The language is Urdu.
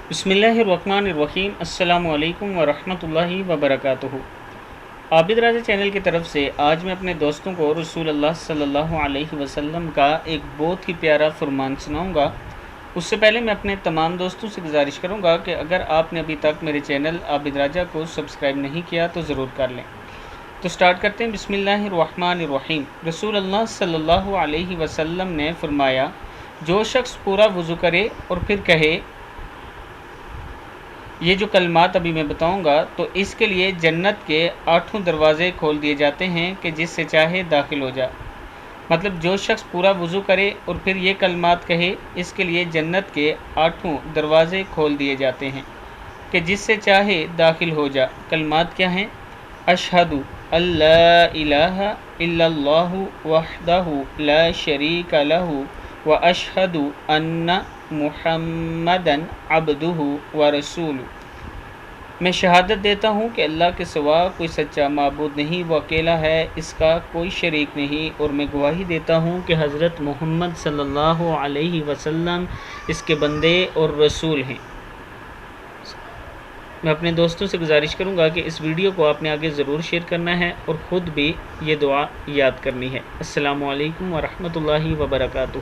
بسم اللہ الرحمن الرحیم۔ السلام علیکم ورحمۃ اللہ وبرکاتہ۔ عابد راجہ چینل کی طرف سے آج میں اپنے دوستوں کو رسول اللہ صلی اللہ علیہ وسلم کا ایک بہت ہی پیارا فرمان سناؤں گا۔ اس سے پہلے میں اپنے تمام دوستوں سے گزارش کروں گا کہ اگر آپ نے ابھی تک میرے چینل عابد راجہ کو سبسکرائب نہیں کیا تو ضرور کر لیں۔ تو سٹارٹ کرتے ہیں۔ بسم اللہ الرحمن الرحیم۔ رسول اللہ صلی اللہ علیہ وسلم نے فرمایا، جو شخص پورا وضو کرے اور پھر کہے یہ جو کلمات ابھی میں بتاؤں گا تو اس کے لیے جنت کے 8 دروازے کھول دیے جاتے ہیں کہ جس سے چاہے داخل ہو جا۔ مطلب جو شخص پورا وضو کرے اور پھر یہ کلمات کہے، اس کے لیے جنت کے 8 دروازے کھول دیے جاتے ہیں کہ جس سے چاہے داخل ہو جا۔ کلمات کیا ہیں؟ اشہد اللہ الہ الا اللہ وحدہ لا شریک لہ واشہد ان محمدً عبدہ ورسولہ۔ میں شہادت دیتا ہوں کہ اللہ کے سوا کوئی سچا معبود نہیں، وہ اکیلا ہے، اس کا کوئی شریک نہیں، اور میں گواہی دیتا ہوں کہ حضرت محمد صلی اللہ علیہ وسلم اس کے بندے اور رسول ہیں۔ میں اپنے دوستوں سے گزارش کروں گا کہ اس ویڈیو کو آپ نے آگے ضرور شیئر کرنا ہے اور خود بھی یہ دعا یاد کرنی ہے۔ السلام علیکم ورحمۃ اللہ وبرکاتہ۔